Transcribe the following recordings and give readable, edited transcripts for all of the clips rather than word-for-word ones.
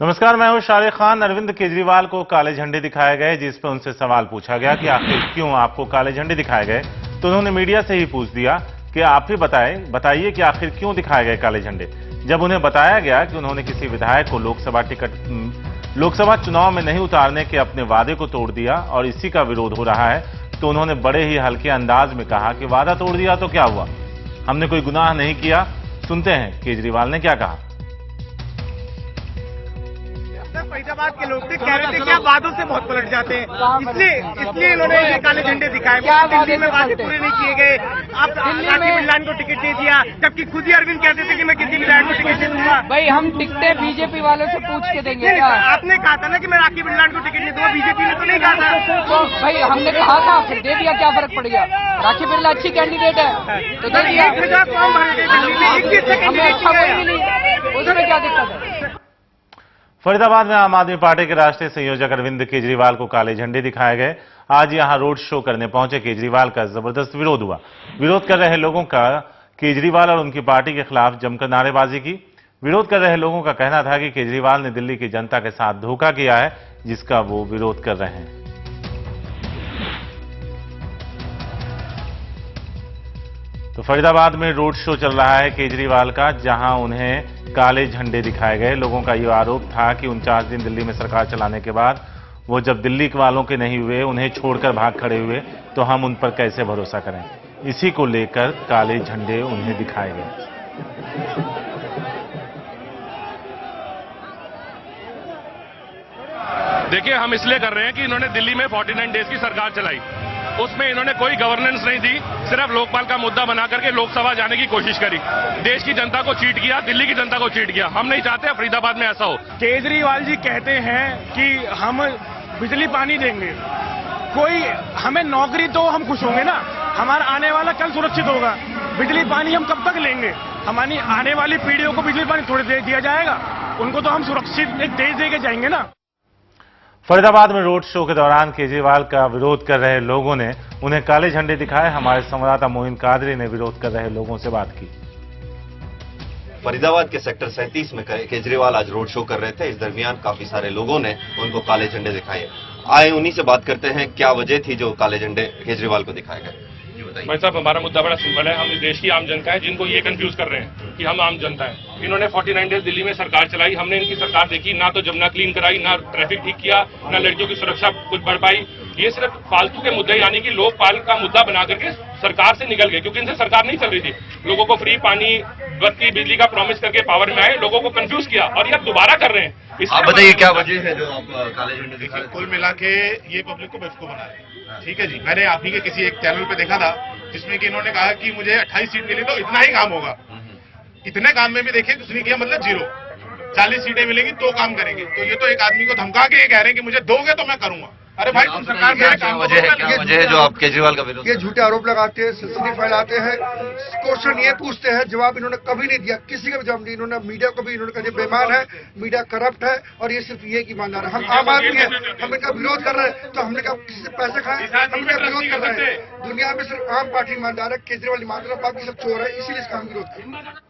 नमस्कार, मैं हूं शाहरुख खान। अरविंद केजरीवाल को काले झंडे दिखाए गए, जिस पर उनसे सवाल पूछा गया कि आखिर क्यों आपको काले झंडे दिखाए गए, तो उन्होंने मीडिया से ही पूछ दिया कि आप ही बताइए कि आखिर क्यों दिखाए गए काले झंडे। जब उन्हें बताया गया कि उन्होंने किसी विधायक को लोकसभा चुनाव में नहीं उतारने के अपने वादे को तोड़ दिया और इसी का विरोध हो रहा है, तो उन्होंने बड़े ही हल्के अंदाज में कहा कि वादा तोड़ दिया तो क्या हुआ, हमने कोई गुनाह नहीं किया। सुनते हैं केजरीवाल ने क्या कहा। फरीदाबाद के लोग थे, कह रहे थे कि आप वादों से बहुत पलट जाते हैं, इसलिए इन्होंने ये काले झंडे दिखाए। दिल्ली में वादे पूरे नहीं किए गए, आप राखी बिरलान को टिकट दे दिया, जबकि खुद ही अरविंद कहते थे कि मैं किसी विधायक को टिकट दे दूंगा। भाई हम टिकटें बीजेपी वालों से पूछ के देंगे क्या? आपने कहा था ना कि मैं राखी बिरलान को टिकट नहीं दूंगा, बीजेपी ने तो नहीं कहा था। तो भाई हमने कहा था, फिर दे दिया, क्या फर्क पड़ गया? राखी बिरला अच्छी कैंडिडेट है तो दे दिया। 1,000 फॉर्म भरे थे दिल्ली में, 21 से हमें अच्छा कोई भी नहीं, उसमें क्या दिक्कत है? फरीदाबाद में आम आदमी पार्टी के राष्ट्रीय संयोजक अरविंद केजरीवाल को काले झंडे दिखाए गए। आज यहां रोड शो करने पहुंचे केजरीवाल का जबरदस्त विरोध हुआ। विरोध कर रहे लोगों का केजरीवाल और उनकी पार्टी के खिलाफ जमकर नारेबाजी की। विरोध कर रहे लोगों का कहना था कि केजरीवाल ने दिल्ली की जनता के साथ धोखा किया है, जिसका वो विरोध कर रहे हैं। तो फरीदाबाद में रोड शो चल रहा है केजरीवाल का, जहां उन्हें काले झंडे दिखाए गए। लोगों का यह आरोप था कि 49 दिन दिल्ली में सरकार चलाने के बाद वो जब दिल्ली वालों के नहीं हुए, उन्हें छोड़कर भाग खड़े हुए, तो हम उन पर कैसे भरोसा करें। इसी को लेकर काले झंडे उन्हें दिखाए गए। देखिए, हम इसलिए कर रहे हैं कि इन्होंने दिल्ली में 49 डेज की सरकार चलाई, उसमें इन्होंने कोई गवर्नेंस नहीं दी, सिर्फ लोकपाल का मुद्दा बना करके लोकसभा जाने की कोशिश करी। देश की जनता को चीट किया, दिल्ली की जनता को चीट किया। हम नहीं चाहते फरीदाबाद में ऐसा हो। केजरीवाल जी कहते हैं कि हम बिजली पानी देंगे, कोई हमें नौकरी तो हम खुश होंगे ना, हमारा आने वाला कल सुरक्षित होगा। बिजली पानी हम कब तक लेंगे? हमारी आने वाली पीढ़ियों को बिजली पानी थोड़ी दे दिया जाएगा, उनको तो हम सुरक्षित एक देश दे के जाएंगे ना। फरीदाबाद में रोड शो के दौरान केजरीवाल का विरोध कर रहे लोगों ने उन्हें काले झंडे दिखाए। हमारे संवाददाता मोइन कादरी ने विरोध कर रहे लोगों से बात की। फरीदाबाद के सेक्टर 37 में केजरीवाल आज रोड शो कर रहे थे। इस दरमियान काफी सारे लोगों ने उनको काले झंडे दिखाए। आए उन्हीं से बात करते हैं, क्या वजह थी जो काले झंडे केजरीवाल को दिखाए गए। भाई साहब, हमारा मुद्दा बड़ा सिंपल है। हम इस देश की आम जनता है, जिनको ये कंफ्यूज कर रहे हैं कि हम आम जनता है। इन्होंने 49 डेज दिल्ली में सरकार चलाई, हमने इनकी सरकार देखी, ना तो जमुना क्लीन कराई, ना ट्रैफिक ठीक किया, ना लड़कियों की सुरक्षा कुछ बढ़ पाई। ये सिर्फ फालतू के मुद्दे, यानी कि लोकपाल का मुद्दा बना करके सरकार से निकल गए, क्योंकि इनसे सरकार नहीं चल रही थी। लोगों को फ्री पानी, बत्ती, बिजली का प्रॉमिस करके पावर में आए, लोगों को कंफ्यूज किया, और ये अब दोबारा कर रहे हैं। आप बताइए क्या वजह है जो आप काले झंडे दिखाए? कुल मिला के ये पब्लिक को बेवकूफ बना रहे हैं। ठीक है जी, मैंने आप ही के किसी एक चैनल पे देखा था जिसमें कि इन्होंने कहा कि मुझे 28 सीट मिली तो इतना ही काम होगा। इतने काम में भी देखिए कुछ नहीं किया, मतलब 0। 40 सीटें मिलेंगी तो काम करेंगे। तो ये तो एक आदमी को धमका के ये कह रहे हैं कि मुझे दोगे तो मैं करूंगा। अरे भाई, तुम सरकार मेरे काम वजह है जो आप केजरीवाल का विरोध? ये झूठे आरोप लगाते हैं, सिलसिले फैलाते हैं, क्वेश्चन ये पूछते हैं, जवाब इन्होंने कभी नहीं दिया, किसी का भी जवाब नहीं। इन्होंने मीडिया को भी इन्होंने कहा बेईमान है, मीडिया करप्ट है, और ये सिर्फ ये की ईमानदार है। हम आम आदमी है, हम इनका विरोध कर रहे हैं, तो हमने कहा किसी से पैसे खाए, हम इनका विरोध कर रहे हैं। दुनिया में सिर्फ आम पार्टी ईमानदार है, केजरीवाल ईमानदार है, बाकी सब चोर है, इसीलिए इसका हम विरोध कर रहे हैं।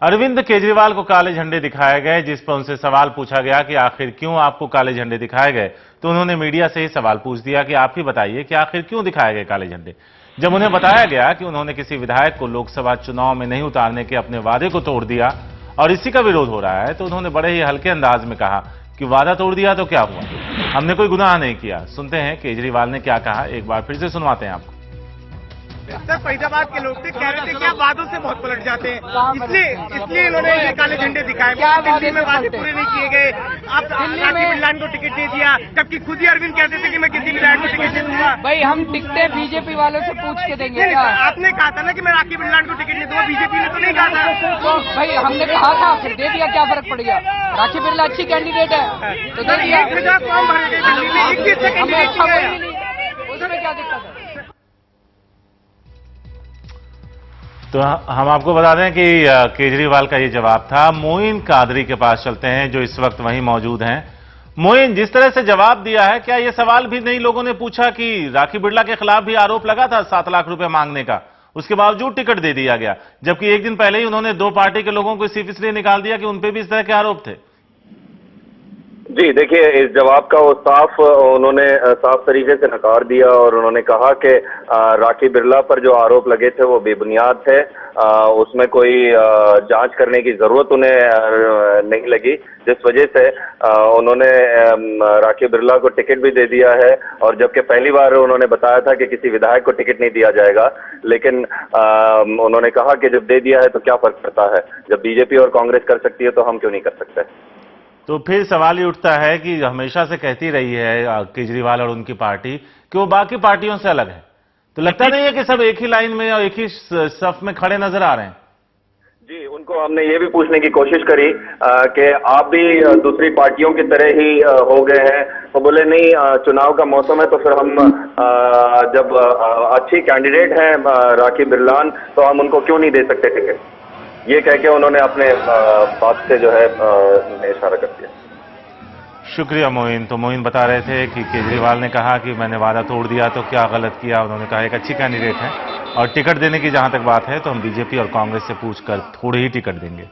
अरविंद केजरीवाल को काले झंडे दिखाए गए, जिस पर उनसे सवाल पूछा गया कि आखिर क्यों आपको काले झंडे दिखाए गए, तो उन्होंने मीडिया से ही सवाल पूछ दिया कि आप ही बताइए कि आखिर क्यों दिखाए गए काले झंडे। जब उन्हें बताया गया कि उन्होंने किसी विधायक को लोकसभा चुनाव में नहीं उतारने के अपने वादे को तोड़ दिया और इसी का विरोध हो रहा है, तो उन्होंने बड़े ही हल्के अंदाज में कहा कि वादा तोड़ दिया तो क्या हुआ, हमने कोई गुनाह नहीं किया। सुनते हैं केजरीवाल ने क्या कहा, एक बार फिर से सुनवाते हैं आपको। फरीदाबाद के लोग थे, कह रहे थे कि आप वादों से बहुत पलट जाते हैं, इसलिए इन्होंने ये काले झंडे दिखाए। दिल्ली में वादे पूरे नहीं किए गए, आप राखी बिरलान को टिकट दे दिया, जबकि खुद ही अरविंद कहते थे कि मैं किसी विधायक को टिकट दे दूंगा। भाई हम टिकटें बीजेपी वालों से पूछ के देंगे क्या? आपने कहा था ना कि मैं राखी बिरलान को टिकट नहीं दूंगा, बीजेपी ने तो नहीं कहा था। तो भाई हमने कहा था, फिर दे दिया, क्या फर्क पड़ गया? राखी बिरला अच्छी कैंडिडेट है तो दे दिया। 1,000 फॉर्म भरे थे दिल्ली में, 21 से हमें अच्छा कोई भी नहीं, उसमें क्या दिक्कत है? तो हम आपको बता दें कि केजरीवाल का ये जवाब था। मोइन कादरी के पास चलते हैं, जो इस वक्त वहीं मौजूद हैं। मोइन, जिस तरह से जवाब दिया है, क्या ये सवाल भी नहीं लोगों ने पूछा कि राखी बिरला के खिलाफ भी आरोप लगा था 7 लाख रुपए मांगने का, उसके बावजूद टिकट दे दिया गया, जबकि एक दिन पहले ही उन्होंने 2 पार्टी के लोगों को सिर्फ इसलिए निकाल दिया कि उन पे भी इस तरह के आरोप थे। जी देखिए, इस जवाब का वो उन्होंने साफ तरीके से नकार दिया और उन्होंने कहा कि राखी बिरला पर जो आरोप लगे थे वो बेबुनियाद थे, उसमें कोई जांच करने की जरूरत उन्हें नहीं लगी, जिस वजह से उन्होंने राखी बिरला को टिकट भी दे दिया है। और जबकि पहली बार उन्होंने बताया था कि किसी विधायक को टिकट नहीं दिया जाएगा, लेकिन उन्होंने कहा कि जब दे दिया है तो क्या फर्क पड़ता है, जब बीजेपी और कांग्रेस कर सकती है तो हम क्यों नहीं कर सकते। तो फिर सवाल ये उठता है कि हमेशा से कहती रही है केजरीवाल और उनकी पार्टी कि वो बाकी पार्टियों से अलग है, तो लगता नहीं है कि सब एक ही लाइन में और एक ही सफ में खड़े नजर आ रहे हैं? जी, उनको हमने ये भी पूछने की कोशिश करी कि आप भी दूसरी पार्टियों की तरह ही हो गए हैं, तो बोले नहीं, चुनाव का मौसम है तो फिर हम जब अच्छी कैंडिडेट हैं राखी बिरलान, तो हम उनको क्यों नहीं दे सकते टिकट, ये कह के उन्होंने अपने बात से जो है इशारा कर दिया। शुक्रिया मोइन। तो मोइन बता रहे थे कि केजरीवाल ने कहा कि मैंने वादा तोड़ दिया तो क्या गलत किया। उन्होंने कहा एक अच्छी कैंडिडेट है और टिकट देने की जहां तक बात है तो हम बीजेपी और कांग्रेस से पूछकर थोड़े ही टिकट देंगे।